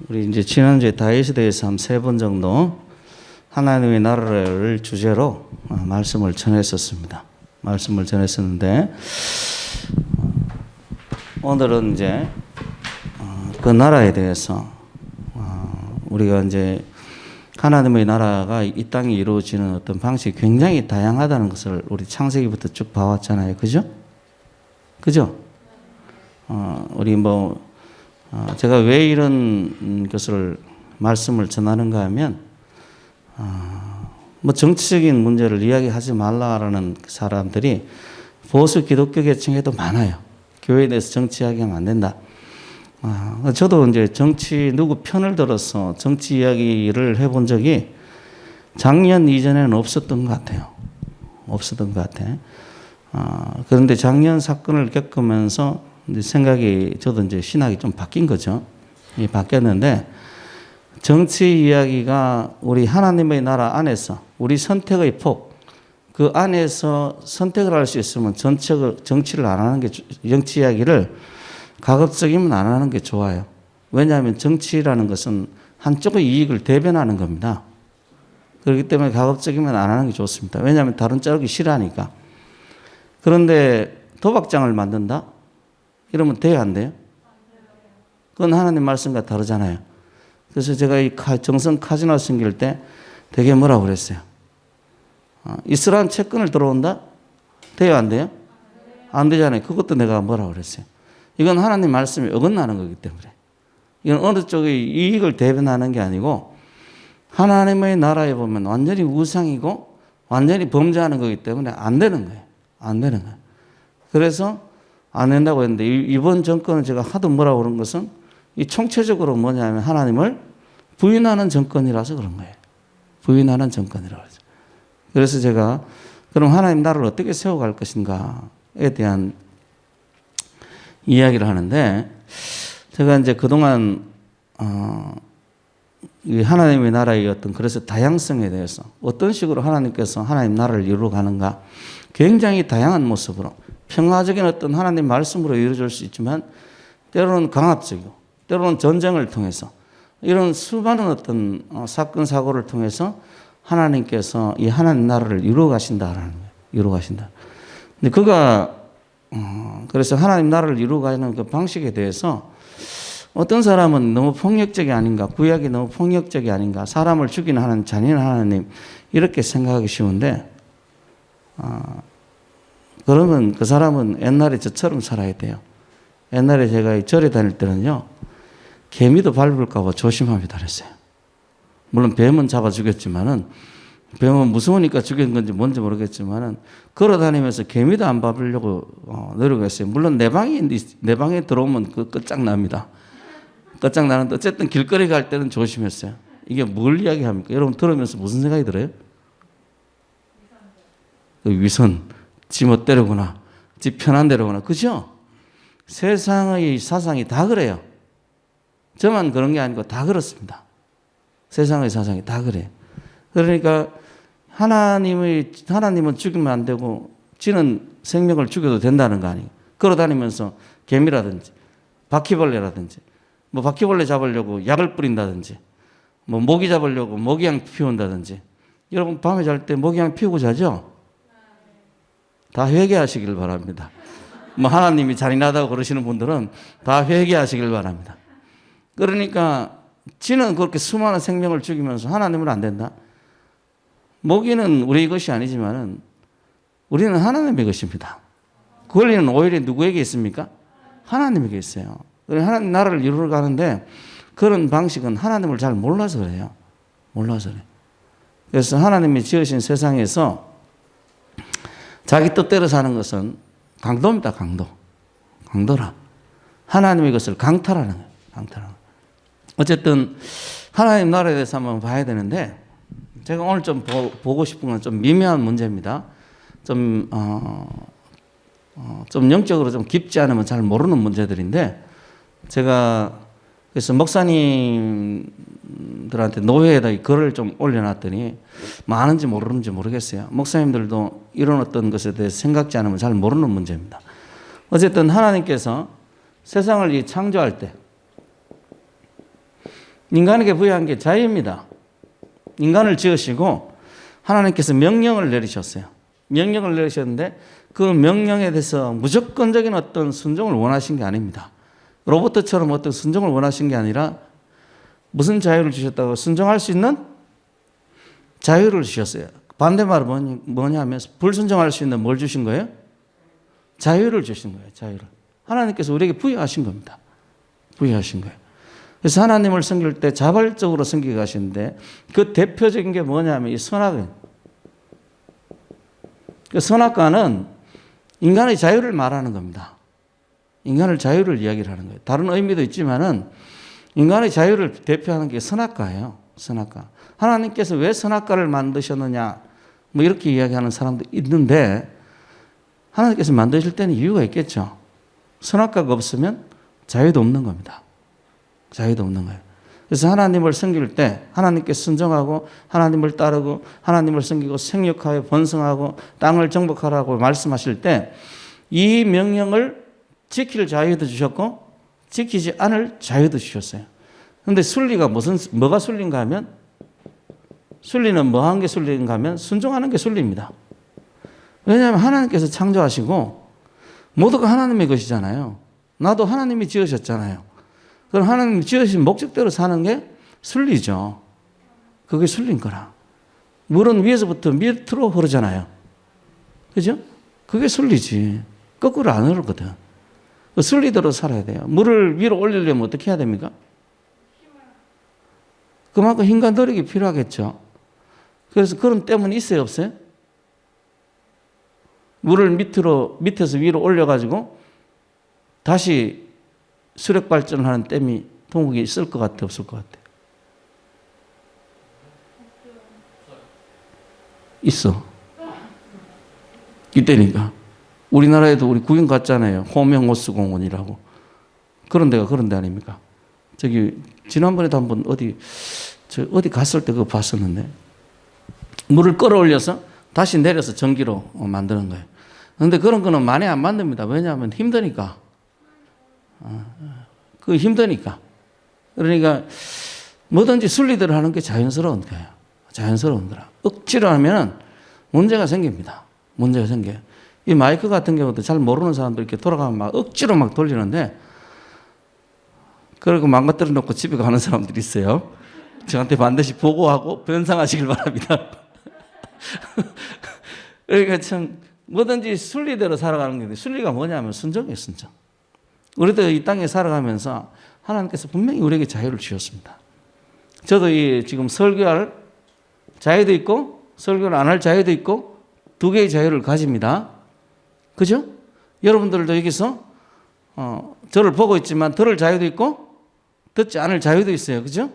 우리 이제 지난주에 다윗에 대해서 한 3번 정도 하나님의 나라를 주제로 말씀을 전했었습니다. 말씀을 전했었는데 오늘은 이제 그 나라에 대해서 우리가 이제 하나님의 나라가 이 땅에 이루어지는 어떤 방식이 굉장히 다양하다는 것을 우리 창세기부터 쭉 봐왔잖아요. 그죠? 그죠? 우리 제가 왜 이런 것을 말씀을 전하는가 하면 정치적인 문제를 이야기하지 말라라는 사람들이 보수 기독교 계층에도 많아요. 교회에 대해서 정치 이야기하면 안 된다. 저도 이제 누구 편을 들어서 정치 이야기를 해본 적이 작년 이전에는 없었던 것 같아요. 없었던 것 같아. 그런데 작년 사건을 겪으면서 이제 저도 이제 신학이 좀 바뀐 거죠. 바뀌었는데 정치 이야기가 우리 하나님의 나라 안에서 우리 선택의 폭, 그 안에서 선택을 할 수 있으면 정치를 안 하는 게, 정치 이야기를 가급적이면 안 하는 게 좋아요. 왜냐하면 정치라는 것은 한쪽의 이익을 대변하는 겁니다. 그렇기 때문에 가급적이면 안 하는 게 좋습니다. 왜냐하면 다른 쪽이 싫어하니까. 그런데 도박장을 만든다? 이러면 돼요, 안 돼요? 그건 하나님 말씀과 다르잖아요. 그래서 제가 이 정성 카지노 생길 때 되게 뭐라고 그랬어요? 이스라엘 채권을 들어온다? 돼요, 안 돼요? 안 되잖아요. 그것도 내가 뭐라고 그랬어요? 이건 하나님 말씀이 어긋나는 거기 때문에. 이건 어느 쪽의 이익을 대변하는 게 아니고 하나님의 나라에 보면 완전히 우상이고 완전히 범죄하는 거기 때문에 안 되는 거예요. 안 되는 거예요. 그래서 안 된다고 했는데 이번 정권은 제가 하도 뭐라고 그런 것은 이 총체적으로 뭐냐면 하나님을 부인하는 정권이라서 그런 거예요. 부인하는 정권이라고 하죠. 그래서 제가 그럼 하나님 나라를 어떻게 세워갈 것인가에 대한 이야기를 하는데 제가 이제 그동안 이 하나님의 나라의 그래서 다양성에 대해서 어떤 식으로 하나님께서 하나님 나라를 이루어가는가 굉장히 다양한 모습으로 평화적인 어떤 하나님 말씀으로 이루어질 수 있지만 때로는 강압적이고 때로는 전쟁을 통해서 이런 수많은 어떤 사건 사고를 통해서 하나님께서 이 하나님 나라를 이루어 가신다라는 거예요. 이루어 가신다. 근데 그래서 하나님 나라를 이루어 가는 그 방식에 대해서 어떤 사람은 너무 폭력적이 아닌가, 구약이 너무 폭력적이 아닌가, 사람을 죽이는 하나님, 잔인한 하나님 이렇게 생각하기 쉬운데 그러면 그 사람은 옛날에 저처럼 살아야 돼요. 옛날에 제가 절에 다닐 때는요, 개미도 밟을까 봐 조심하며 다녔어요. 물론 뱀은 잡아 죽였지만은, 뱀은 무서우니까 죽인 건지 뭔지 모르겠지만은, 걸어 다니면서 개미도 안 밟으려고 노력했어요. 물론 내 방에 들어오면 끝장납니다. 끝장나는데 어쨌든 길거리 갈 때는 조심했어요. 이게 뭘 이야기합니까? 여러분 들으면서 무슨 생각이 들어요? 위선, 지 멋대로구나, 지 편한 대로구나, 그죠? 세상의 사상이 다 그래요. 저만 그런 게 아니고 다 그렇습니다. 세상의 사상이 다 그래요. 그러니까 하나님은 죽이면 안 되고 지는 생명을 죽여도 된다는 거 아니에요. 걸어다니면서 개미라든지 바퀴벌레라든지 바퀴벌레 잡으려고 약을 뿌린다든지 모기 잡으려고 모기향 피운다든지. 여러분 밤에 잘 때 모기향 피우고 자죠? 다 회개하시길 바랍니다. 하나님이 잔인하다고 그러시는 분들은 다 회개하시길 바랍니다. 그러니까 지는 그렇게 수많은 생명을 죽이면서 하나님은 안 된다. 모기는 우리의 것이 아니지만은 우리는 하나님의 것입니다. 권리는 오히려 누구에게 있습니까? 하나님에게 있어요. 하나님 나라를 이루어 가는데 그런 방식은 하나님을 잘 몰라서 그래요. 몰라서 그래요. 그래서 하나님이 지으신 세상에서 자기 뜻대로 사는 것은 강도입니다. 강도라. 하나님의 것을 강탈하는 거예요. 강탈하는 거예요. 어쨌든 하나님 나라에 대해서 한번 봐야 되는데 제가 오늘 좀 보고 싶은 건 좀 미묘한 문제입니다. 좀 영적으로 좀 깊지 않으면 잘 모르는 문제들인데 제가 그래서 목사님들한테 노회에다 이 글을 좀 올려놨더니 많은지 모르는지 모르겠어요. 목사님들도 이런 어떤 것에 대해서 생각지 않으면 잘 모르는 문제입니다. 어쨌든 하나님께서 세상을 창조할 때 인간에게 부여한 게 자유입니다. 인간을 지으시고 하나님께서 명령을 내리셨어요. 명령을 내리셨는데 그 명령에 대해서 무조건적인 어떤 순종을 원하신 게 아닙니다. 로봇처럼 어떤 순종을 원하신 게 아니라 무슨 자유를 주셨다고? 순종할 수 있는 자유를 주셨어요. 반대말은 뭐냐 하면 불순종할 수 있는 뭘 주신 거예요? 자유를 주신 거예요. 자유를. 하나님께서 우리에게 부여하신 겁니다. 부여하신 거예요. 그래서 하나님을 섬길 때 자발적으로 섬기게 하시는데 그 대표적인 게 뭐냐면 이 선악은. 그 선악과는 인간의 자유를 말하는 겁니다. 인간의 자유를 이야기를 하는 거예요. 다른 의미도 있지만은 인간의 자유를 대표하는 게 선악과예요. 선악과. 하나님께서 왜 선악과를 만드셨느냐 뭐 이렇게 이야기하는 사람도 있는데 하나님께서 만드실 때는 이유가 있겠죠. 선악과가 없으면 자유도 없는 겁니다. 자유도 없는 거예요. 그래서 하나님을 섬길 때 하나님께 순종하고 하나님을 따르고 하나님을 섬기고 생육하여 번성하고 땅을 정복하라고 말씀하실 때 이 명령을 지킬 자유도 주셨고 지키지 않을 자유도 주셨어요. 그런데 순리가 뭐가 순리인가 하면 순리는 뭐 한 게 순리인가 하면 순종하는 게 순리입니다. 왜냐하면 하나님께서 창조하시고 모두가 하나님의 것이잖아요. 나도 하나님이 지으셨잖아요. 그럼 하나님이 지으신 목적대로 사는 게 순리죠. 그게 순리인 거라. 물은 위에서부터 밑으로 흐르잖아요. 그죠? 그게 순리지. 거꾸로 안 흐르거든. 그 순리대로 살아야 돼요. 물을 위로 올리려면 어떻게 해야 됩니까? 그만큼 힘과 노력이 필요하겠죠. 그래서 그런 때문에 있어요, 없어요? 물을 밑에서 위로 올려가지고 다시 수력 발전을 하는 댐이 동국에 있을 것 같아, 없을 것 같아? 있어. 이때니까. 우리나라에도 우리 구경 갔잖아요. 호명호수 공원이라고. 그런 데가 그런 데 아닙니까? 저기, 지난번에도 한번 어디 갔을 때 그거 봤었는데, 물을 끌어올려서 다시 내려서 전기로 만드는 거예요. 그런데 그런 거는 많이 안 만듭니다. 왜냐하면 힘드니까. 그 힘드니까. 그러니까 뭐든지 순리대로 하는 게 자연스러운 거예요. 자연스러운 거라. 억지로 하면 문제가 생깁니다. 문제가 생겨요. 이 마이크 같은 경우도 잘 모르는 사람들 이렇게 돌아가면 막 억지로 막 돌리는데 그리고 망가뜨려 놓고 집에 가는 사람들이 있어요. 저한테 반드시 보고하고 변상하시길 바랍니다. 그러니까 참 뭐든지 순리대로 살아가는 건데 순리가 뭐냐면 순종이에요. 순종. 우리도 이 땅에 살아가면서 하나님께서 분명히 우리에게 자유를 주셨습니다. 저도 이 지금 설교할 자유도 있고 설교를 안 할 자유도 있고 두 개의 자유를 가집니다. 그죠? 여러분들도 여기서 저를 보고 있지만 들을 자유도 있고 듣지 않을 자유도 있어요. 그죠?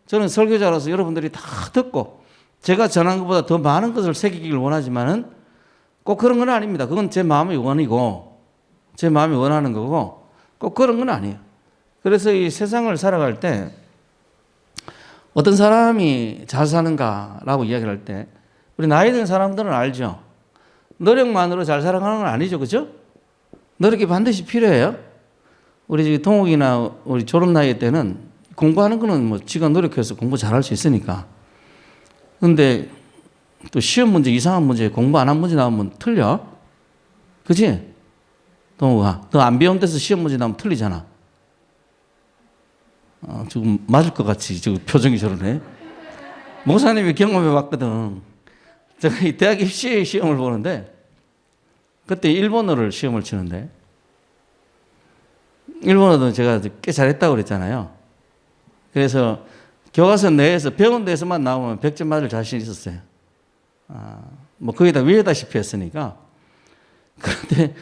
저는 설교자라서 여러분들이 다 듣고 제가 전한 것보다 더 많은 것을 새기길 원하지만은 꼭 그런 건 아닙니다. 그건 제 마음의 원이고 제 마음이 원하는 거고 꼭 그런 건 아니에요. 그래서 이 세상을 살아갈 때 어떤 사람이 잘 사는가라고 이야기를 할 때 우리 나이 든 사람들은 알죠. 노력만으로 잘 살아가는 건 아니죠. 그죠? 노력이 반드시 필요해요. 우리 동욱이나 우리 졸업 나이 때는 공부하는 거는 뭐 지가 노력해서 공부 잘할 수 있으니까. 근데 또 시험 문제, 이상한 문제, 공부 안 한 문제 나오면 틀려. 그지? 동욱아, 너 안 배운 데서 시험 문제 나오면 틀리잖아. 지금 맞을 것 같이 지금 표정이 저러네. 목사님이 경험해 봤거든. 제가 이 대학 입시 시험을 보는데 그때 일본어를 시험을 치는데 일본어도 제가 꽤 잘했다고 그랬잖아요. 그래서 교과서 내에서 배운 데서만 나오면 100점 맞을 자신 있었어요. 뭐 거의 다 위에다시피 했으니까. 그런데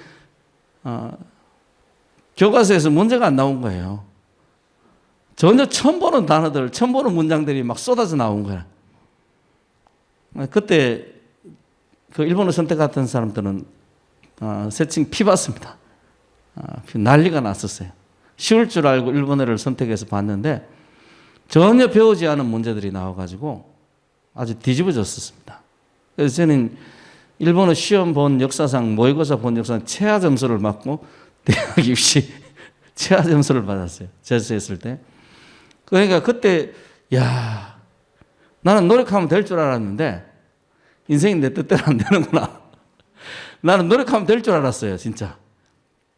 교과서에서 문제가 안 나온 거예요. 전혀 처음 보는 단어들, 처음 보는 문장들이 막 쏟아져 나온 거야. 그때 그 일본어 선택 같은 사람들은 세칭 피 봤습니다. 난리가 났었어요. 쉬울 줄 알고 일본어를 선택해서 봤는데 전혀 배우지 않은 문제들이 나와가지고 아주 뒤집어졌었습니다. 그래서 저는 일본어 시험 본 역사상, 모의고사 본 역사상 최하 점수를 맞고 대학 입시 최하 점수를 받았어요. 재수했을 때. 그러니까 그때 야, 나는 노력하면 될 줄 알았는데 인생이 내 뜻대로 안 되는구나. 나는 노력하면 될 줄 알았어요, 진짜.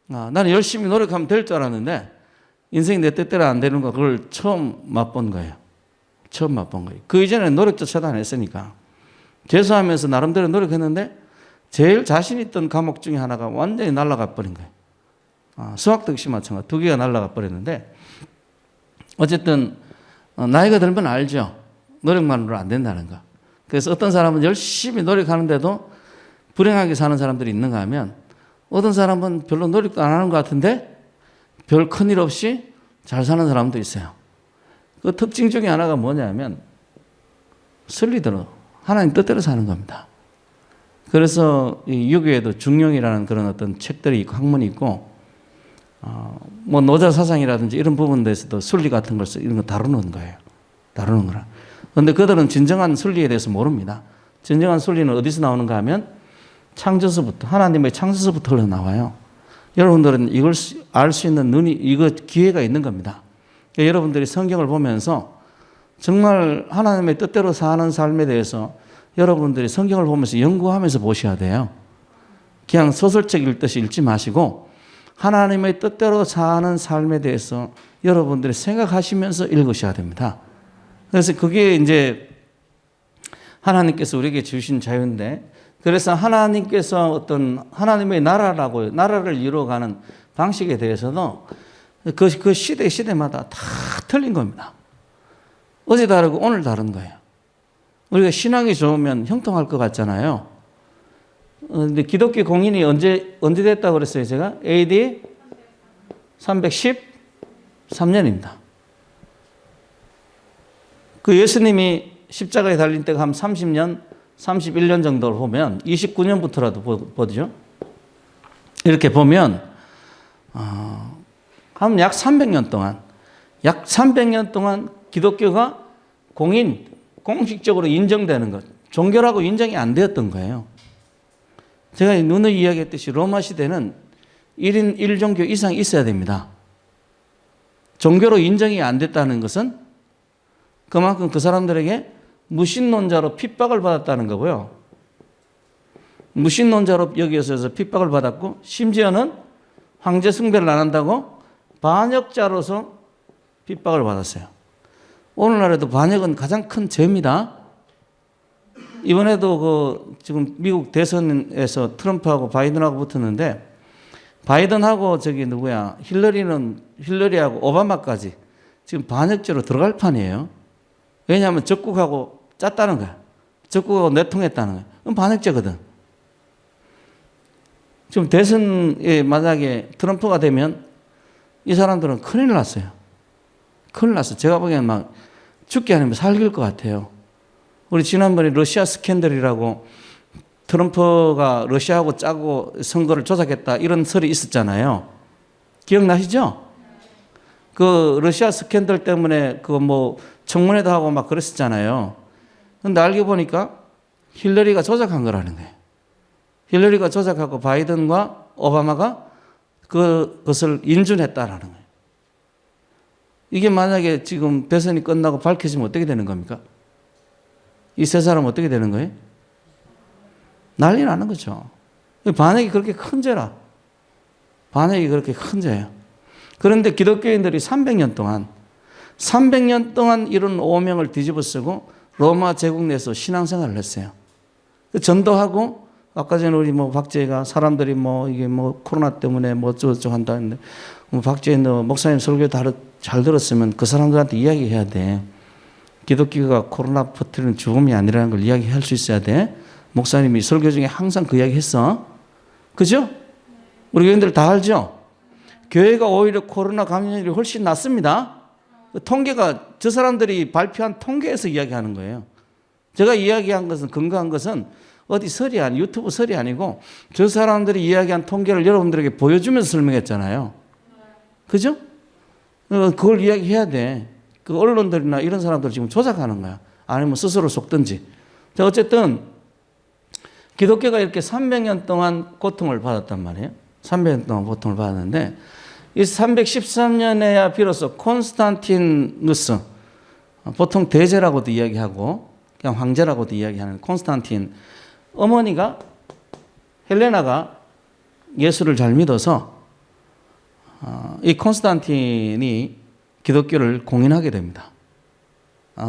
나는 열심히 노력하면 될 줄 알았는데 인생이 내 뜻대로 안 되는 거 그걸 처음 맛본 거예요. 처음 맛본 거예요. 그 이전에 노력조차도 안 했으니까. 재수하면서 나름대로 노력했는데 제일 자신 있던 과목 중에 하나가 완전히 날아가 버린 거예요. 수학도 역시 마찬가지. 두 개가 날아가 버렸는데 어쨌든 나이가 들면 알죠. 노력만으로 안 된다는 거. 그래서 어떤 사람은 열심히 노력하는데도 불행하게 사는 사람들이 있는가 하면 어떤 사람은 별로 노력도 안 하는 것 같은데 별 큰일 없이 잘 사는 사람도 있어요. 그 특징 중에 하나가 뭐냐면 순리대로 하나님 뜻대로 사는 겁니다. 그래서 이 유교에도 중용이라는 그런 어떤 책들이 있고 학문이 있고 뭐 노자 사상이라든지 이런 부분에서도 순리 같은 걸 이런 거 다루는 거예요. 다루는 거라. 그런데 그들은 진정한 순리에 대해서 모릅니다. 진정한 순리는 어디서 나오는가 하면 창조서부터 하나님의 창조서부터 흘러나와요. 여러분들은 이걸 알 수 있는 눈이 이거 기회가 있는 겁니다. 그러니까 여러분들이 성경을 보면서 정말 하나님의 뜻대로 사는 삶에 대해서 여러분들이 성경을 보면서 연구하면서 보셔야 돼요. 그냥 소설책 읽듯이 읽지 마시고 하나님의 뜻대로 사는 삶에 대해서 여러분들이 생각하시면서 읽으셔야 됩니다. 그래서 그게 이제 하나님께서 우리에게 주신 자유인데 그래서 하나님께서 어떤 하나님의 나라를 이루어가는 방식에 대해서도 그 시대마다 다 틀린 겁니다. 어제 다르고 오늘 다른 거예요. 우리가 신앙이 좋으면 형통할 것 같잖아요. 근데 기독교 공인이 언제 됐다고 그랬어요, 제가? AD 313년입니다. 그 예수님이 십자가에 달린 때가 한 30년, 31년 정도를 보면 29년부터라도 보죠. 이렇게 보면 한 약 300년 동안 기독교가 공식적으로 인정되는 것, 종교라고 인정이 안 되었던 거예요. 제가 누누이 이야기했듯이 로마 시대는 1인 1종교 이상 있어야 됩니다. 종교로 인정이 안 됐다는 것은 그만큼 그 사람들에게 무신론자로 핍박을 받았다는 거고요. 무신론자로 여기서 핍박을 받았고 심지어는 황제 숭배를 안 한다고 반역자로서 핍박을 받았어요. 오늘날에도 반역은 가장 큰 죄입니다. 이번에도 지금 미국 대선에서 트럼프하고 바이든하고 붙었는데 바이든하고 힐러리하고 오바마까지 지금 반역죄로 들어갈 판이에요. 왜냐하면 적국하고 짰다는 거야. 적국하고 내통했다는 거야. 그건 반역죄거든. 지금 대선에 만약에 트럼프가 되면 이 사람들은 큰일 났어요. 큰일 났어. 제가 보기에는 막 죽기 아니면 살길 것 같아요. 우리 지난번에 러시아 스캔들이라고 트럼프가 러시아하고 짜고 선거를 조작했다 이런 설이 있었잖아요. 기억나시죠? 그 러시아 스캔들 때문에 청문회도 하고 막 그랬었잖아요. 근데 알고 보니까 힐러리가 조작한 거라는 거예요. 힐러리가 조작하고 바이든과 오바마가 그것을 인준했다라는 거예요. 이게 만약에 지금 대선이 끝나고 밝혀지면 어떻게 되는 겁니까? 이 세 사람은 어떻게 되는 거예요? 난리 나는 거죠. 반역이 그렇게 큰 죄라. 반역이 그렇게 큰 죄예요. 그런데 기독교인들이 300년 동안 이런 오명을 뒤집어 쓰고 로마 제국 내에서 신앙생활을 했어요. 전도하고 아까 전에 우리 박재희가 사람들이 이게 코로나 때문에 어쩌고저쩌고 한다는데 박재희 너 목사님 설교 잘 들었으면 그 사람들한테 이야기해야 돼. 기독교가 코로나 퍼뜨리는 죽음이 아니라는 걸 이야기할 수 있어야 돼. 목사님이 설교 중에 항상 그 이야기 했어. 그죠? 우리 교인들 다 알죠? 교회가 오히려 코로나 감염률이 훨씬 낮습니다. 통계가 저 사람들이 발표한 통계에서 이야기하는 거예요. 제가 이야기한 것은 근거한 것은 어디 설이 유튜브 설이 아니고 저 사람들이 이야기한 통계를 여러분들에게 보여주면서 설명했잖아요. 그죠? 그걸 이야기해야 돼. 그 언론들이나 이런 사람들 지금 조작하는 거야. 아니면 스스로 속든지. 자, 어쨌든 기독교가 이렇게 300년 동안 고통을 받았단 말이에요. 300년 동안 고통을 받았는데 이 313년에야 비로소 콘스탄티누스, 보통 대제라고도 이야기하고 그냥 황제라고도 이야기하는 콘스탄틴, 어머니가 헬레나가 예수를 잘 믿어서 이 콘스탄틴이 기독교를 공인하게 됩니다.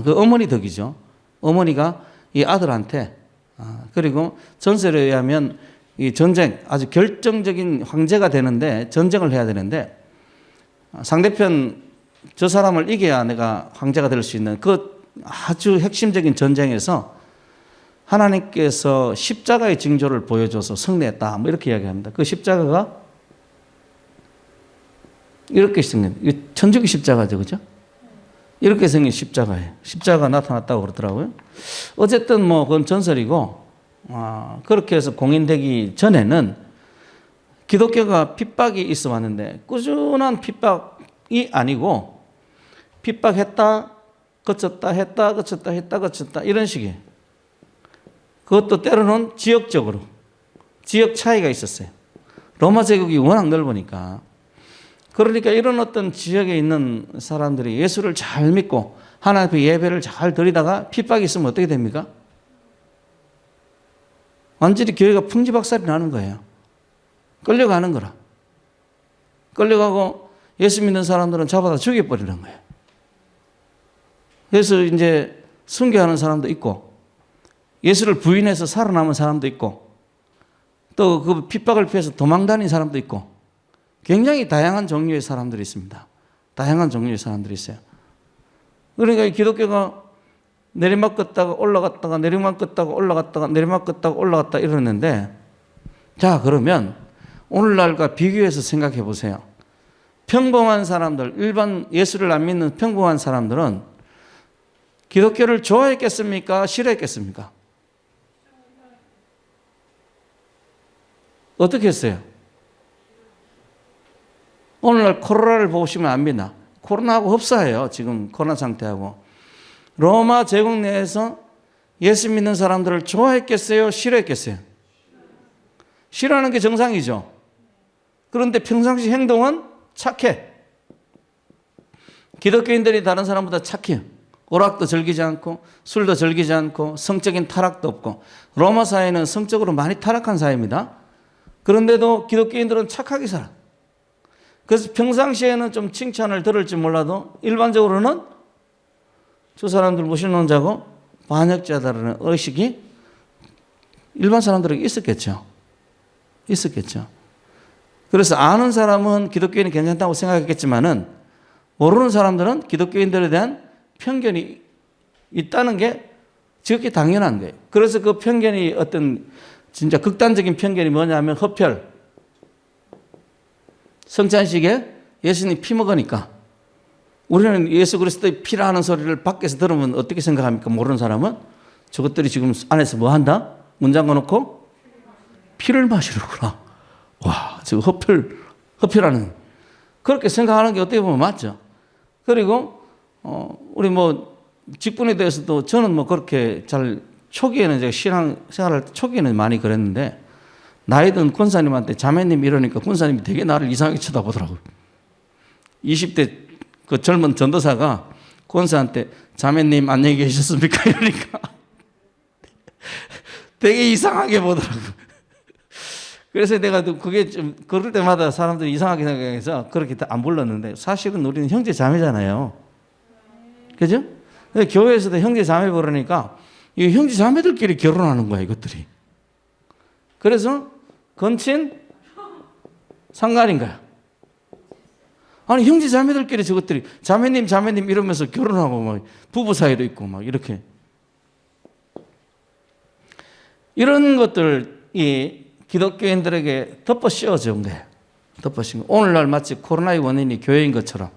그 어머니 덕이죠. 어머니가 이 아들한테, 그리고 전설에 의하면 이 전쟁, 아주 결정적인 황제가 되는데 전쟁을 해야 되는데 상대편 저 사람을 이겨야 내가 황제가 될 수 있는 그 아주 핵심적인 전쟁에서 하나님께서 십자가의 징조를 보여줘서 승리했다. 뭐 이렇게 이야기합니다. 그 십자가가 이렇게 생긴, 천주교 십자가죠, 그죠? 이렇게 생긴 십자가예요. 십자가가 나타났다고 그러더라고요. 어쨌든 뭐 그건 전설이고, 그렇게 해서 공인되기 전에는 기독교가 핍박이 있어 왔는데 꾸준한 핍박이 아니고 핍박했다, 거쳤다, 했다, 거쳤다, 했다, 거쳤다 이런 식이에요. 그것도 때로는 지역적으로 지역 차이가 있었어요. 로마 제국이 워낙 넓으니까. 그러니까 이런 어떤 지역에 있는 사람들이 예수를 잘 믿고 하나님 앞에 예배를 잘 드리다가 핍박이 있으면 어떻게 됩니까? 완전히 교회가 풍지박살이 나는 거예요. 끌려가는 거라. 끌려가고 예수 믿는 사람들은 잡아다 죽여버리는 거예요. 그래서 이제 순교하는 사람도 있고 예수를 부인해서 살아남은 사람도 있고 또 그 핍박을 피해서 도망다닌 사람도 있고 굉장히 다양한 종류의 사람들이 있습니다. 다양한 종류의 사람들이 있어요. 그러니까 기독교가 내리막 걷다가 올라갔다가 내리막 걷다가 올라갔다가 내리막 걷다가 올라갔다 이러는데, 자 그러면 오늘날과 비교해서 생각해 보세요. 평범한 사람들, 일반 예수를 안 믿는 평범한 사람들은 기독교를 좋아했겠습니까? 싫어했겠습니까? 어떻게 했어요? 오늘날 코로나를 보시면 압니다. 코로나하고 흡사해요. 지금 코로나 상태하고. 로마 제국 내에서 예수 믿는 사람들을 좋아했겠어요? 싫어했겠어요? 싫어하는 게 정상이죠. 그런데 평상시 행동은 착해. 기독교인들이 다른 사람보다 착해요. 오락도 즐기지 않고 술도 즐기지 않고 성적인 타락도 없고. 로마 사회는 성적으로 많이 타락한 사회입니다. 그런데도 기독교인들은 착하게 살아. 그래서 평상시에는 좀 칭찬을 들을지 몰라도 일반적으로는 저 사람들 무신론자고 반역자다라는 의식이 일반 사람들에게 있었겠죠. 있었겠죠. 그래서 아는 사람은 기독교인이 괜찮다고 생각했겠지만은 모르는 사람들은 기독교인들에 대한 편견이 있다는 게 지극히 당연한 거예요. 그래서 그 편견이 어떤 진짜 극단적인 편견이 뭐냐면 흡혈. 성찬식에 예수님 피 먹으니까 우리는 예수 그리스도의 피라는 소리를 밖에서 들으면 어떻게 생각합니까? 모르는 사람은 저것들이 지금 안에서 뭐 한다? 문 잠궈놓고 피를 마시는구나. 와, 지금 흡혈하는 그렇게 생각하는 게 어떻게 보면 맞죠. 그리고 우리 뭐 직분에 대해서도 저는 뭐 그렇게 잘 초기에는 제가 신앙 생활할 때 초기에는 많이 그랬는데 나이 든 권사님한테 자매님 이러니까 권사님이 되게 나를 이상하게 쳐다보더라고요. 20대 그 젊은 전도사가 권사한테 자매님 안녕히 계셨습니까? 이러니까 되게 이상하게 보더라고요. 그래서 내가 그게 좀 그럴 때마다 사람들이 이상하게 생각해서 그렇게 안 불렀는데 사실은 우리는 형제 자매잖아요. 그죠? 교회에서도 형제 자매 부르니까 이 형제 자매들끼리 결혼하는 거야 이것들이. 그래서 건친 상간인 거야. 아니 형제 자매들끼리 저것들이 자매님 이러면서 결혼하고 막 부부 사이도 있고 막 이렇게 이런 것들이 기독교인들에게 덮어 씌워진 거예요. 덮어 씌운 거. 오늘날 마치 코로나의 원인이 교회인 것처럼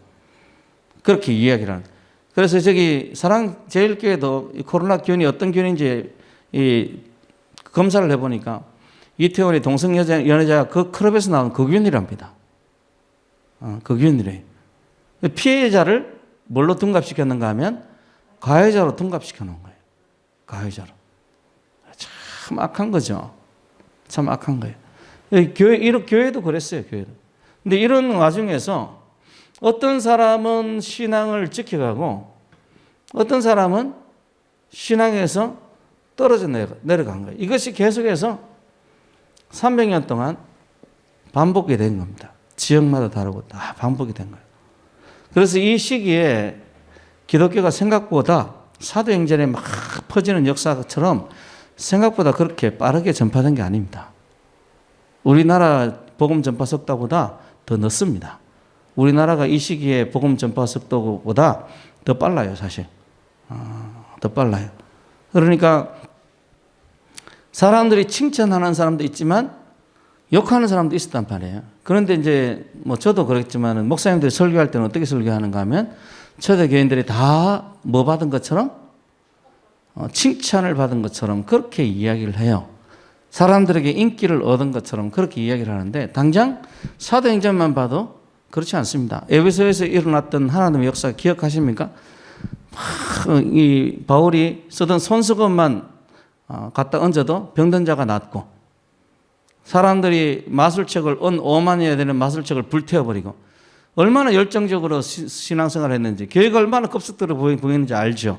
그렇게 이야기를 하는. 그래서 저기 사랑제일교회도 코로나 균이 어떤 균인지 검사를 해보니까 이태원의 동성연애자가 그 클럽에서 나온 그 균이랍니다. 그 균이래요. 피해자를 뭘로 둔갑시켰는가 하면 가해자로 둔갑시켜 놓은 거예요. 가해자로. 참 악한 거죠. 참 악한 거예요. 교회도 그랬어요. 교회도. 근데 이런 와중에서 어떤 사람은 신앙을 지켜가고 어떤 사람은 신앙에서 떨어져 내려간 거예요. 이것이 계속해서 300년 동안 반복이 된 겁니다. 지역마다 다르고 다 반복이 된 거예요. 그래서 이 시기에 기독교가 생각보다 사도행전에 막 퍼지는 역사처럼 생각보다 그렇게 빠르게 전파된 게 아닙니다. 우리나라 복음 전파 속도보다 더 늦습니다. 우리나라가 이 시기에 복음 전파 속도보다 더 빨라요, 사실. 더 빨라요. 그러니까 사람들이 칭찬하는 사람도 있지만 욕하는 사람도 있었단 말이에요. 그런데 이제 뭐 저도 그랬지만 목사님들이 설교할 때는 어떻게 설교하는가 하면 초대교인들이 다 뭐 받은 것처럼 칭찬을 받은 것처럼 그렇게 이야기를 해요. 사람들에게 인기를 얻은 것처럼 그렇게 이야기를 하는데 당장 사도행전만 봐도 그렇지 않습니다. 에베소에서 일어났던 하나님의 역사 기억하십니까? 이 바울이 쓰던 손수건만 갖다 얹어도 병든 자가 낫고 사람들이 마술책을 5만이어야 되는 마술책을 불태워버리고 얼마나 열정적으로 신앙생활을 했는지 교회가 얼마나 급속도로 보이는지 알죠.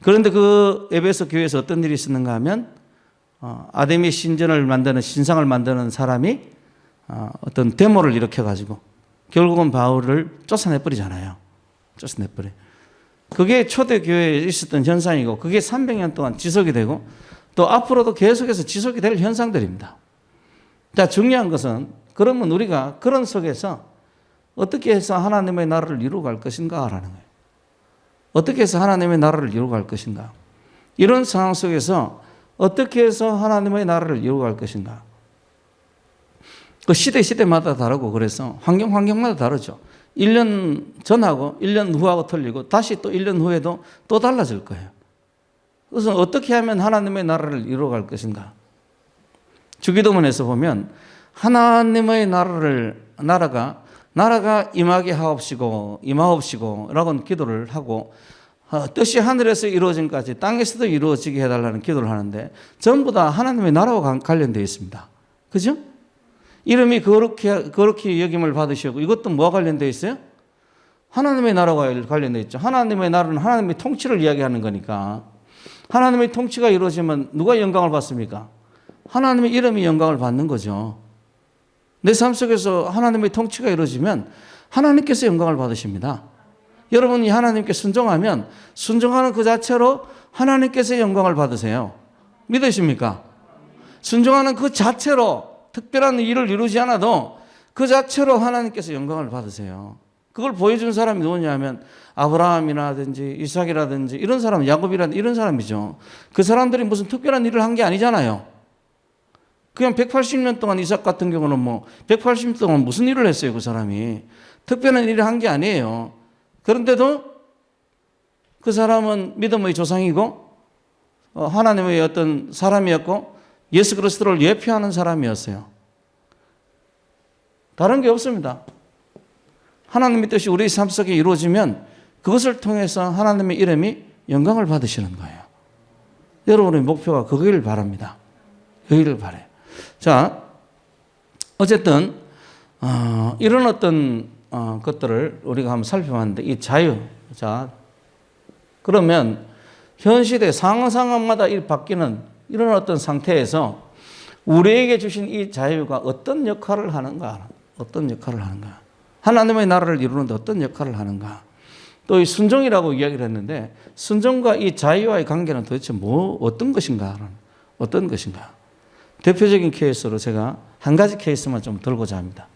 그런데 그 에베소 교회에서 어떤 일이 있었는가 하면 아데미 신전을 만드는 신상을 만드는 사람이 어떤 데모를 일으켜가지고 결국은 바울을 쫓아내버리잖아요. 쫓아내버려. 그게 초대교회에 있었던 현상이고 그게 300년 동안 지속이 되고 또 앞으로도 계속해서 지속이 될 현상들입니다. 자, 중요한 것은 그러면 우리가 그런 속에서 어떻게 해서 하나님의 나라를 이루어 갈 것인가라는 거예요. 어떻게 해서 하나님의 나라를 이루어 갈 것인가. 이런 상황 속에서 어떻게 해서 하나님의 나라를 이루어 갈 것인가. 그 시대마다 다르고 그래서 환경마다 다르죠. 1년 전하고 1년 후하고 틀리고 다시 또 1년 후에도 또 달라질 거예요. 그래서 어떻게 하면 하나님의 나라를 이루어 갈 것인가. 주기도문에서 보면 하나님의 나라가 임하게 하옵시고 임하옵시고 라고 기도를 하고 뜻이 하늘에서 이루어짐까지 땅에서도 이루어지게 해달라는 기도를 하는데 전부 다 하나님의 나라와 관련되어 있습니다. 그죠? 이름이 거룩히 여김을 받으시고 이것도 뭐와 관련되어 있어요? 하나님의 나라와 관련되어 있죠. 하나님의 나라는 하나님의 통치를 이야기하는 거니까 하나님의 통치가 이루어지면 누가 영광을 받습니까? 하나님의 이름이 영광을 받는 거죠. 내 삶 속에서 하나님의 통치가 이루어지면 하나님께서 영광을 받으십니다. 여러분이 하나님께 순종하면 순종하는 그 자체로 하나님께서 영광을 받으세요. 믿으십니까? 순종하는 그 자체로 특별한 일을 이루지 않아도 그 자체로 하나님께서 영광을 받으세요. 그걸 보여준 사람이 누구냐면 아브라함이라든지 이삭이라든지 이런 사람, 야곱이라든지 이런 사람이죠. 그 사람들이 무슨 특별한 일을 한 게 아니잖아요. 그냥 180년 동안 이삭 같은 경우는 180년 동안 무슨 일을 했어요, 그 사람이. 특별한 일을 한 게 아니에요. 그런데도 그 사람은 믿음의 조상이고 하나님의 어떤 사람이었고 예수 그리스도를 예표하는 사람이었어요. 다른 게 없습니다. 하나님의 뜻이 우리 삶 속에 이루어지면 그것을 통해서 하나님의 이름이 영광을 받으시는 거예요. 여러분의 목표가 그거기를 바랍니다. 그거기를 바라요. 자, 어쨌든 이런 어떤 것들을 우리가 한번 살펴봤는데 이 자유. 자, 그러면 현 시대 상황마다 바뀌는 이런 어떤 상태에서 우리에게 주신 이 자유가 어떤 역할을 하는가? 어떤 역할을 하는가? 하나님의 나라를 이루는데 어떤 역할을 하는가? 또 이 순종이라고 이야기를 했는데 순종과 이 자유와의 관계는 도대체 어떤 것인가? 어떤 것인가? 대표적인 케이스로 제가 한 가지 케이스만 좀 들고자 합니다.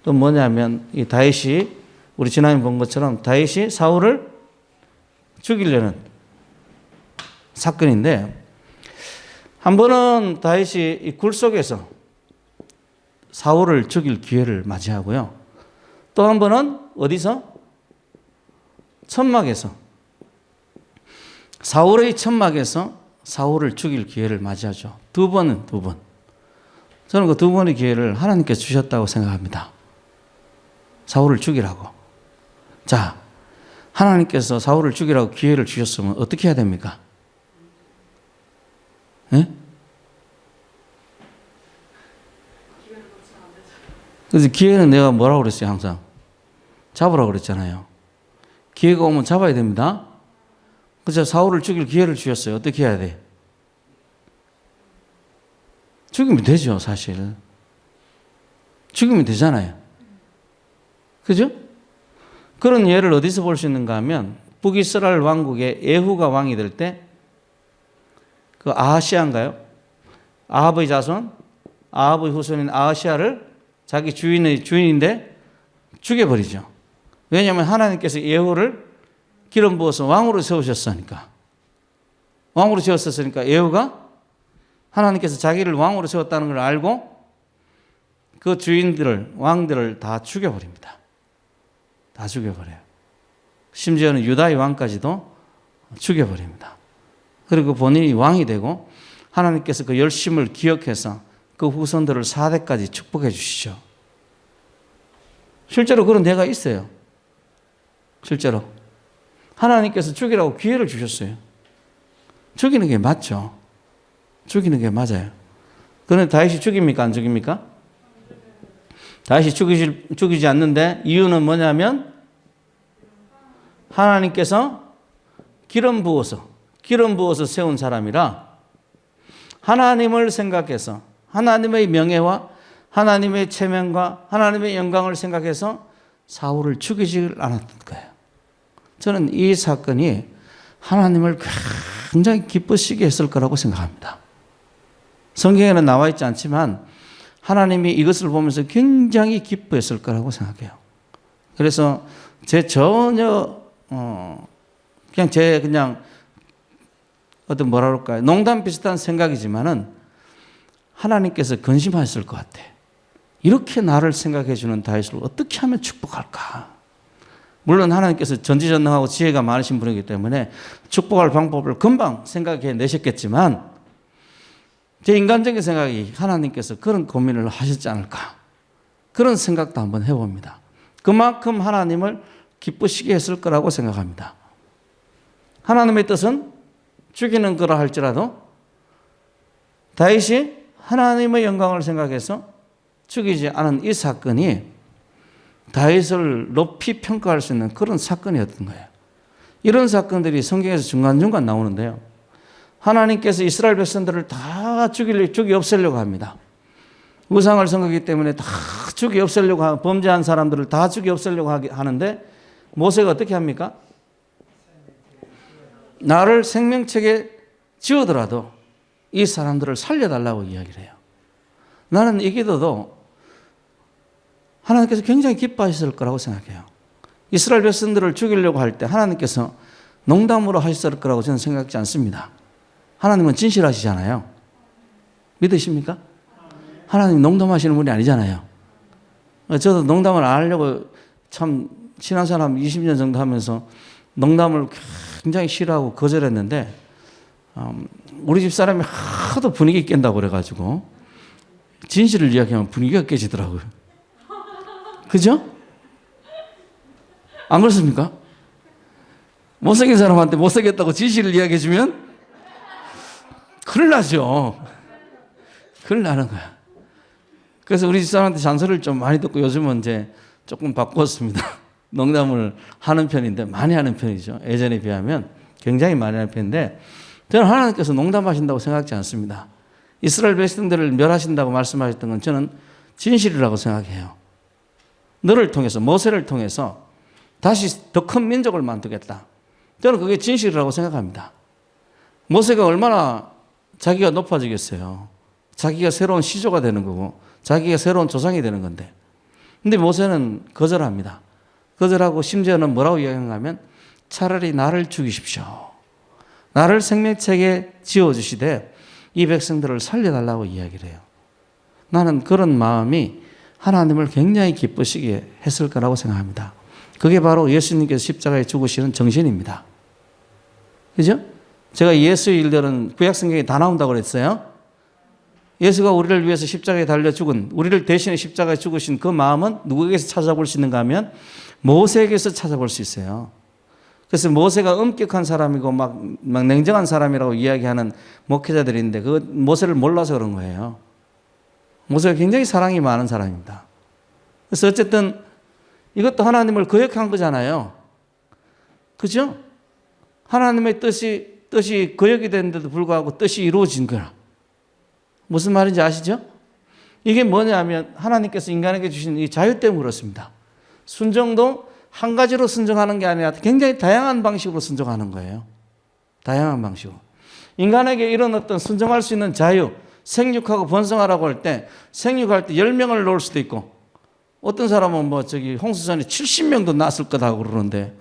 또 뭐냐면 이 다윗이 우리 지난해 본 것처럼 다윗이 사울을 죽이려는 사건인데 한 번은 다윗이 이 굴 속에서 사울을 죽일 기회를 맞이하고요. 또 한 번은 어디서? 천막에서 사울의 천막에서 사울을 죽일 기회를 맞이하죠. 두 번. 저는 그 두 번의 기회를 하나님께서 주셨다고 생각합니다. 사울을 죽이라고. 자, 하나님께서 사울을 죽이라고 기회를 주셨으면 어떻게 해야 됩니까? 예? 그래서 기회는 내가 뭐라고 그랬어요? 항상 잡으라고 그랬잖아요. 기회가 오면 잡아야 됩니다. 그래서 사울을 죽일 기회를 주셨어요. 어떻게 해야 돼? 죽이면 되죠, 사실. 죽이면 되잖아요. 그죠? 그런 예를 어디서 볼 수 있는가 하면 북이스라엘 왕국에 예후가 왕이 될 때 그 아하시아인가요? 아합의 자손, 아합의 후손인 아하시아를 자기 주인인데 죽여버리죠. 왜냐하면 하나님께서 예후를 기름 부어서 왕으로 세우셨으니까. 왕으로 세웠었으니까 예후가 하나님께서 자기를 왕으로 세웠다는 걸 알고 그 주인들을, 왕들을 다 죽여버립니다. 다 죽여버려요. 심지어는 유다의 왕까지도 죽여버립니다. 그리고 본인이 왕이 되고 하나님께서 그 열심을 기억해서 그 후손들을 4대까지 축복해 주시죠. 실제로 그런 데가 있어요. 실제로. 하나님께서 죽이라고 기회를 주셨어요. 죽이는 게 맞죠. 죽이는 게 맞아요. 그런데 다윗이 죽입니까? 안 죽입니까? 다윗이 죽이지 않는데 이유는 뭐냐면 하나님께서 기름 부어서 세운 사람이라 하나님을 생각해서 하나님의 명예와 하나님의 체면과 하나님의 영광을 생각해서 사울을 죽이지 않았던 거예요. 저는 이 사건이 하나님을 굉장히 기쁘시게 했을 거라고 생각합니다. 성경에는 나와 있지 않지만 하나님이 이것을 보면서 굉장히 기뻐했을 거라고 생각해요. 그래서 제 전혀 그냥 어떤 뭐라 그럴까요? 농담 비슷한 생각이지만은 하나님께서 근심하셨을 것 같아. 이렇게 나를 생각해 주는 다윗을 어떻게 하면 축복할까? 물론 하나님께서 전지전능하고 지혜가 많으신 분이기 때문에 축복할 방법을 금방 생각해 내셨겠지만 제 인간적인 생각이 하나님께서 그런 고민을 하셨지 않을까? 그런 생각도 한번 해봅니다. 그만큼 하나님을 기쁘시게 했을 거라고 생각합니다. 하나님의 뜻은 죽이는 거라 할지라도 다윗이 하나님의 영광을 생각해서 죽이지 않은 이 사건이 다윗을 높이 평가할 수 있는 그런 사건이었던 거예요. 이런 사건들이 성경에서 중간중간 나오는데요. 하나님께서 이스라엘 백성들을 다 죽이 없애려고 합니다. 우상을 섬기기 때문에 다 죽이 없애려고 하고 범죄한 사람들을 다 죽이 없애려고 하는데 모세가 어떻게 합니까? 나를 생명책에 지우더라도 이 사람들을 살려달라고 이야기를 해요. 나는 이 기도도 하나님께서 굉장히 기뻐하셨을 거라고 생각해요. 이스라엘 백성들을 죽이려고 할 때 하나님께서 농담으로 하셨을 거라고 저는 생각하지 않습니다. 하나님은 진실하시잖아요. 믿으십니까? 하나님 농담하시는 분이 아니잖아요. 저도 농담을 안 하려고 참 친한 사람 20년 정도 하면서 농담을 굉장히 싫어하고 거절했는데 우리 집 사람이 하도 분위기 깬다고 그래가지고 진실을 이야기하면 분위기가 깨지더라고요. 그죠? 안 그렇습니까? 못생긴 사람한테 못생겼다고 진실을 이야기해주면 큰일 나죠. 큰일 나는 거야. 그래서 우리 집 사람한테 잔소리를 좀 많이 듣고 요즘은 이제 조금 바꿨습니다. 농담을 하는 편인데 많이 하는 편이죠. 예전에 비하면 굉장히 많이 하는 편인데 저는 하나님께서 농담하신다고 생각하지 않습니다. 이스라엘 백성들을 멸하신다고 말씀하셨던 건 저는 진실이라고 생각해요. 너를 통해서 모세를 통해서 다시 더 큰 민족을 만들겠다. 저는 그게 진실이라고 생각합니다. 모세가 얼마나 자기가 높아지겠어요. 자기가 새로운 시조가 되는 거고 자기가 새로운 조상이 되는 건데 근데 모세는 거절합니다. 거절하고 심지어는 뭐라고 이야기하는가 하면 차라리 나를 죽이십시오. 나를 생명책에 지워주시되 이 백성들을 살려달라고 이야기를 해요. 나는 그런 마음이 하나님을 굉장히 기쁘시게 했을 거라고 생각합니다. 그게 바로 예수님께서 십자가에 죽으시는 정신입니다. 그죠? 제가 예수의 일들은 구약성경에 다 나온다고 그랬어요. 예수가 우리를 위해서 십자가에 달려 죽은, 우리를 대신해 십자가에 죽으신 그 마음은 누구에게서 찾아볼 수 있는가 하면 모세에게서 찾아볼 수 있어요. 그래서 모세가 엄격한 사람이고 막 냉정한 사람이라고 이야기하는 목회자들인데 그 모세를 몰라서 그런 거예요. 모세가 굉장히 사랑이 많은 사람입니다. 그래서 어쨌든 이것도 하나님을 거역한 거잖아요. 그죠? 하나님의 뜻이 거역이 됐는데도 불구하고 뜻이 이루어진 거라. 무슨 말인지 아시죠? 이게 뭐냐면 하나님께서 인간에게 주신 이 자유 때문에 그렇습니다. 순종도 한 가지로 순종하는 게 아니라 굉장히 다양한 방식으로 순종하는 거예요. 다양한 방식으로. 인간에게 이런 어떤 순종할 수 있는 자유, 생육하고 번성하라고 할 때 생육할 때 10명을 놓을 수도 있고 어떤 사람은 홍수산에 70명도 낳았을 거다고 그러는데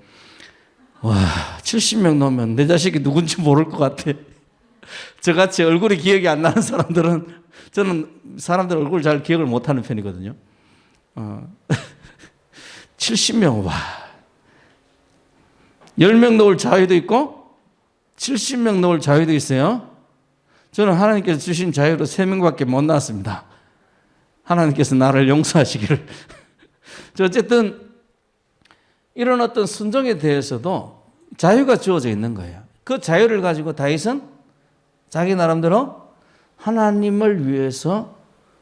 와 70명 놓으면 내 자식이 누군지 모를 것 같아. 저같이 얼굴이 기억이 안 나는 사람들은 저는 사람들 얼굴 잘 기억을 못하는 편이거든요. 70명 와 10명 놓을 자유도 있고 70명 놓을 자유도 있어요. 저는 하나님께서 주신 자유로 3명밖에 못 낳았습니다. 하나님께서 나를 용서하시기를. 어쨌든 이런 어떤 순종에 대해서도 자유가 주어져 있는 거예요. 그 자유를 가지고 다윗은 자기 나름대로 하나님을 위해서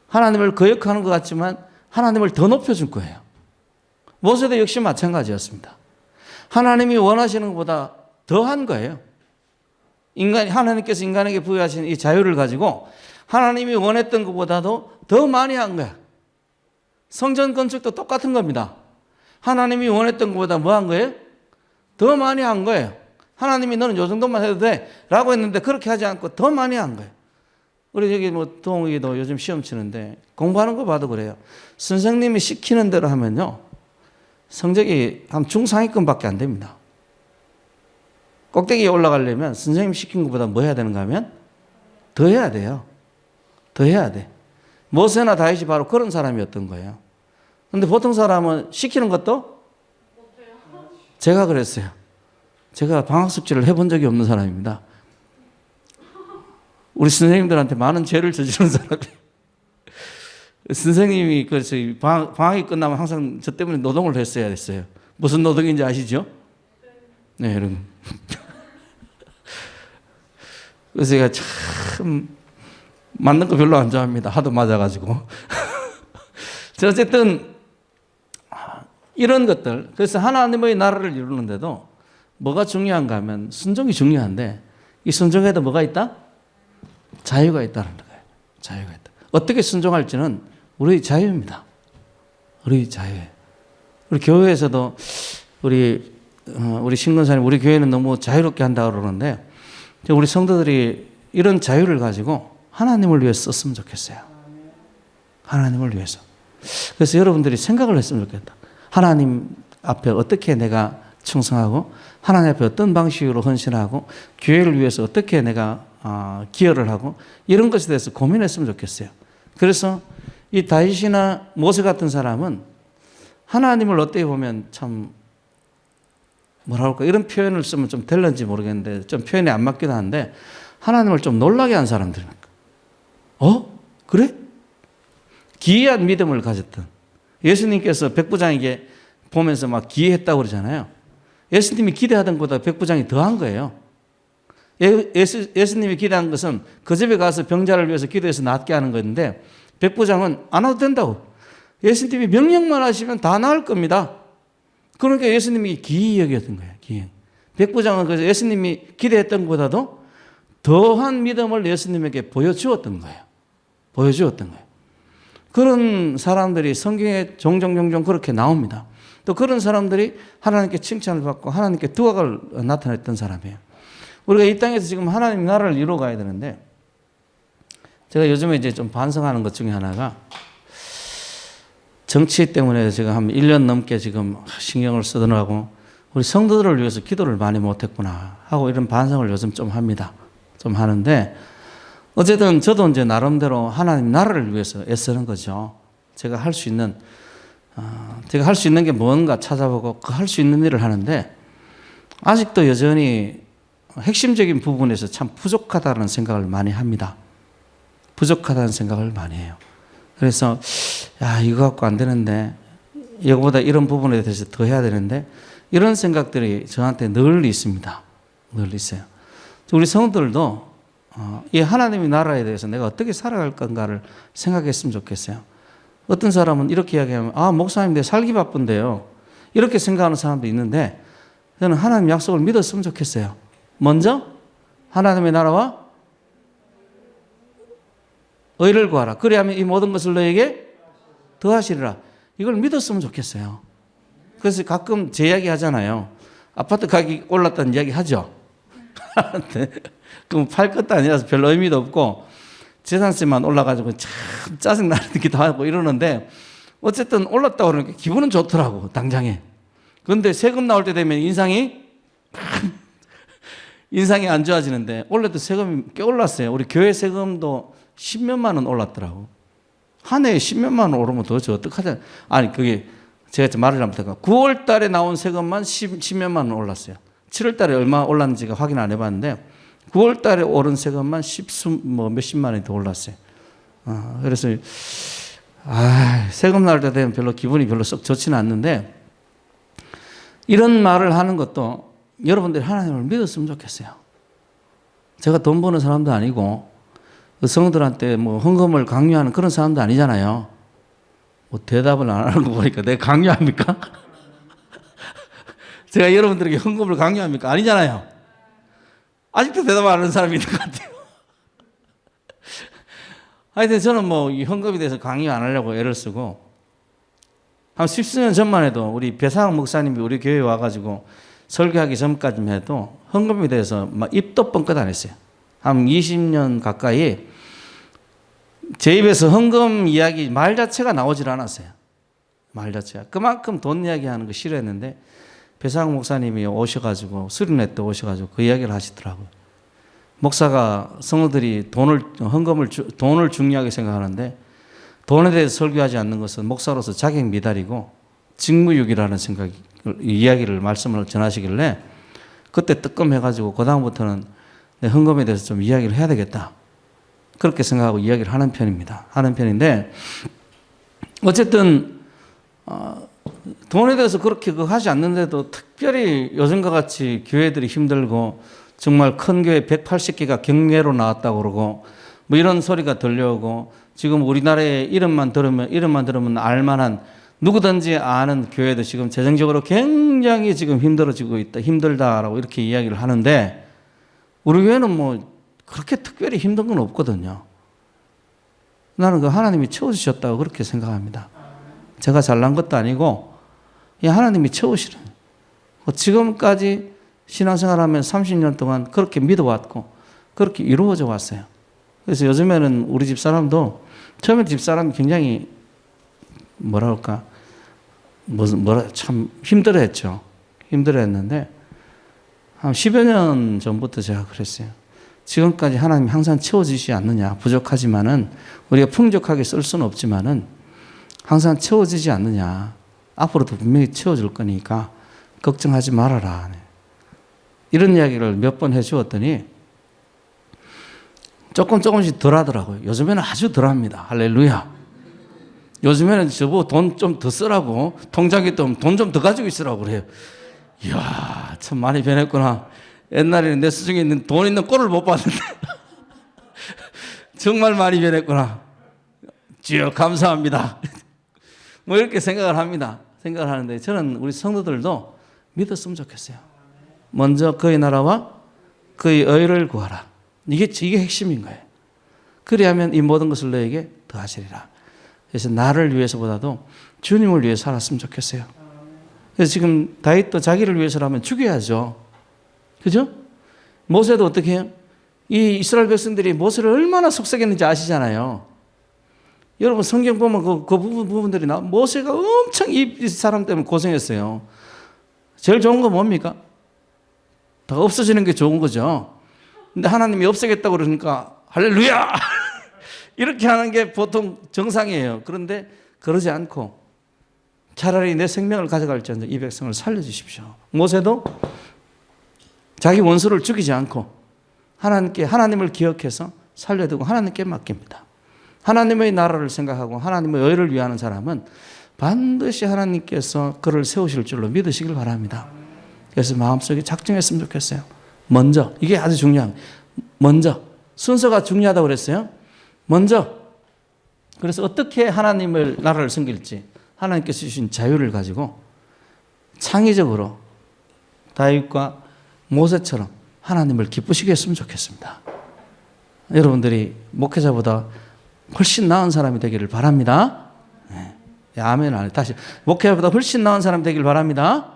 하나님을 거역하는 것 같지만 하나님을 더 높여준 거예요. 모세도 역시 마찬가지였습니다. 하나님이 원하시는 것보다 더한 거예요. 하나님께서 인간에게 부여하신 이 자유를 가지고 하나님이 원했던 것보다도 더 많이 한 거야. 성전 건축도 똑같은 겁니다. 하나님이 원했던 것보다 뭐 한 거예요? 더 많이 한 거예요. 하나님이 너는 요 정도만 해도 돼 라고 했는데 그렇게 하지 않고 더 많이 한 거예요. 우리 저기 동욱이도 요즘 시험 치는데 공부하는 거 봐도 그래요. 선생님이 시키는 대로 하면요. 성적이 한 중상위권밖에 안 됩니다. 꼭대기에 올라가려면 선생님 시킨 것보다 뭐 해야 되는가 하면 더 해야 돼요. 더 해야 돼. 모세나 다윗이 바로 그런 사람이었던 거예요. 근데 보통 사람은 시키는 것도 제가 그랬어요. 제가 방학 숙제를 해본 적이 없는 사람입니다. 우리 선생님들한테 많은 죄를 저지른 사람이에요. 선생님이 그래서 방학이 끝나면 항상 저 때문에 노동을 했어야 됐어요. 무슨 노동인지 아시죠? 네, 여러분. 그래서 제가 참 맞는 거 별로 안 좋아합니다. 하도 맞아가지고. 어쨌든 이런 것들, 그래서 하나님의 나라를 이루는데도 뭐가 중요한가 하면 순종이 중요한데 이 순종에도 뭐가 있다? 자유가 있다는 거예요. 자유가 있다. 어떻게 순종할지는 우리 자유입니다. 우리 자유예요. 우리 교회에서도 우리 신근사님 우리 교회는 너무 자유롭게 한다고 그러는데 우리 성도들이 이런 자유를 가지고 하나님을 위해서 썼으면 좋겠어요. 하나님을 위해서. 그래서 여러분들이 생각을 했으면 좋겠다. 하나님 앞에 어떻게 내가 충성하고 하나님 앞에 어떤 방식으로 헌신하고 교회를 위해서 어떻게 내가 기여를 하고 이런 것에 대해서 고민했으면 좋겠어요. 그래서 이 다윗이나 모세 같은 사람은 하나님을 어떻게 보면 참 뭐라 할까 이런 표현을 쓰면 좀 될런지 모르겠는데 좀 표현이 안 맞기도 한데 하나님을 좀 놀라게 한 사람들입니다. 그래? 기이한 믿음을 가졌던 예수님께서 백부장에게 보면서 막 기이했다고 그러잖아요. 예수님이 기대하던 것보다 백부장이 더한 거예요. 예수님이 기대한 것은 그 집에 가서 병자를 위해서 기도해서 낫게 하는 건데 백부장은 안 와도 된다고. 예수님이 명령만 하시면 다 나을 겁니다. 그러니까 예수님이 기이 여겼던 거예요. 기이. 백부장은 그래서 예수님이 기대했던 것보다도 더한 믿음을 예수님에게 보여주었던 거예요. 보여주었던 거예요. 그런 사람들이 성경에 종종 그렇게 나옵니다. 또 그런 사람들이 하나님께 칭찬을 받고 하나님께 두각을 나타냈던 사람이에요. 우리가 이 땅에서 지금 하나님 나라를 이루어가야 되는데 제가 요즘에 이제 좀 반성하는 것 중에 하나가 정치 때문에 제가 한 1년 넘게 지금 신경을 쓰느라고 우리 성도들을 위해서 기도를 많이 못했구나 하고 이런 반성을 요즘 좀 합니다. 좀 하는데 어쨌든 저도 이제 나름대로 하나님 나라를 위해서 애쓰는 거죠. 제가 할 수 있는 게 뭔가 찾아보고 그 할 수 있는 일을 하는데 아직도 여전히 핵심적인 부분에서 참 부족하다는 생각을 많이 합니다. 부족하다는 생각을 많이 해요. 그래서 이거 갖고 안 되는데 이거보다 이런 부분에 대해서 더 해야 되는데 이런 생각들이 저한테 늘 있습니다. 늘 있어요. 우리 성도들도 이 하나님의 나라에 대해서 내가 어떻게 살아갈 건가를 생각했으면 좋겠어요. 어떤 사람은 이렇게 이야기하면 목사님 내 살기 바쁜데요. 이렇게 생각하는 사람도 있는데 저는 하나님 약속을 믿었으면 좋겠어요. 먼저 하나님의 나라와 의를 구하라. 그리하면 이 모든 것을 너에게 더하시리라. 이걸 믿었으면 좋겠어요. 그래서 가끔 제 이야기 하잖아요. 아파트 가격이 올랐다는 이야기 하죠. 그럼 팔 것도 아니라서 별로 의미도 없고 재산세만 올라가지고 참 짜증나기도 하고 이러는데 어쨌든 올랐다고 그러니까 기분은 좋더라고 당장에. 그런데 세금 나올 때 되면 인상이 안 좋아지는데 원래도 세금이 꽤 올랐어요. 우리 교회 세금도 10몇만 원 올랐더라고. 한 해에 10몇만 원 오르면 도대체 어떡하냐. 아니 그게 제가 말을 잘못했고 9월 달에 나온 세금만 10몇만 원 올랐어요. 7월 달에 얼마 올랐는지가 확인 안 해봤는데 9월 달에 오른 세금만 몇십만 원이 더 올랐어요. 그래서 세금 날 때 되면 별로 기분이 별로 썩 좋지는 않는데 이런 말을 하는 것도 여러분들이 하나님을 믿었으면 좋겠어요. 제가 돈 버는 사람도 아니고 성도들한테 헌금을 강요하는 그런 사람도 아니잖아요. 대답을 안 하는 거 보니까 내가 강요합니까? 제가 여러분들에게 헌금을 강요합니까? 아니잖아요. 아직도 대답 안 하는 사람이 있는 것 같아요. 하여튼 저는 이 헌금에 대해서 강요 안 하려고 애를 쓰고 한 10수년 전만 해도 우리 배상학 목사님이 우리 교회에 와가지고 설교하기 전까지만 해도 헌금에 대해서 입도 뻥끗 안 했어요. 한 20년 가까이 제 입에서 헌금 이야기 말 자체가 나오질 않았어요. 말 자체가. 그만큼 돈 이야기 하는 거 싫어했는데 배상학 목사님이 오셔가지고 수련회 때 오셔가지고 그 이야기를 하시더라고요. 목사가 성도들이 돈을 중요하게 생각하는데 돈에 대해서 설교하지 않는 것은 목사로서 자격 미달이고 직무유기라는 이야기를 말씀을 전하시길래 그때 뜨끔해가지고 그 다음부터는 내 헌금에 대해서 좀 이야기를 해야 되겠다. 그렇게 생각하고 이야기를 하는 편입니다. 하는 편인데 어쨌든 돈에 대해서 그렇게 하지 않는데도 특별히 요즘과 같이 교회들이 힘들고 정말 큰 교회 180개가 경매로 나왔다고 그러고 이런 소리가 들려오고 지금 우리나라의 이름만 들으면 알만한 누구든지 아는 교회도 지금 재정적으로 굉장히 지금 힘들다라고 이렇게 이야기를 하는데 우리 교회는 그렇게 특별히 힘든 건 없거든요. 나는 그 하나님이 채워주셨다고 그렇게 생각합니다. 제가 잘난 것도 아니고 하나님이 채우시는 지금까지 신앙생활하면 30년 동안 그렇게 믿어왔고 그렇게 이루어져 왔어요. 그래서 요즘에는 우리 집사람도 처음에 집사람이 굉장히 참 힘들어했죠. 힘들어했는데 한 10여 년 전부터 제가 그랬어요. 지금까지 하나님이 항상 채워주시지 않느냐. 부족하지만은 우리가 풍족하게 쓸 수는 없지만은 항상 채워지지 않느냐. 앞으로도 분명히 채워줄 거니까 걱정하지 말아라. 이런 이야기를 몇 번 해주었더니 조금씩 덜 하더라고요. 요즘에는 아주 덜 합니다. 할렐루야. 요즘에는 저보고 돈 좀 더 쓰라고 통장에 돈 좀 더 가지고 있으라고 그래요. 이야, 참 많이 변했구나. 옛날에는 내 수중에 있는 돈 있는 꼴을 못 봤는데 정말 많이 변했구나. 주여 감사합니다. 이렇게 생각을 합니다. 생각을 하는데 저는 우리 성도들도 믿었으면 좋겠어요. 먼저 그의 나라와 그의 의를 구하라. 이게 핵심인 거예요. 그리하면 이 모든 것을 너에게 더하시리라. 그래서 나를 위해서보다도 주님을 위해 살았으면 좋겠어요. 그래서 지금 다윗도 자기를 위해서라면 죽여야죠. 그죠? 모세도 어떻게 해요? 이 이스라엘 백성들이 모세를 얼마나 속삭였는지 아시잖아요. 여러분 성경 보면 그 부분들이 모세가 엄청 이 사람 때문에 고생했어요. 제일 좋은 건 뭡니까? 다 없어지는 게 좋은 거죠. 근데 하나님이 없애겠다고 그러니까 할렐루야! 이렇게 하는 게 보통 정상이에요. 그런데 그러지 않고 차라리 내 생명을 가져갈지언정 이 백성을 살려주십시오. 모세도 자기 원수를 죽이지 않고 하나님을 기억해서 살려두고 하나님께 맡깁니다. 하나님의 나라를 생각하고 하나님의 의를 위하는 사람은 반드시 하나님께서 그를 세우실 줄로 믿으시길 바랍니다. 그래서 마음속에 작정했으면 좋겠어요. 먼저, 이게 아주 중요한, 먼저, 순서가 중요하다고 그랬어요. 먼저, 그래서 어떻게 하나님을 나라를 섬길지 하나님께서 주신 자유를 가지고 창의적으로 다윗과 모세처럼 하나님을 기쁘시게 했으면 좋겠습니다. 여러분들이 목회자보다 훨씬 나은 사람이 되기를 바랍니다. 네. 아멘. 다시 목회자보다 훨씬 나은 사람이 되기를 바랍니다.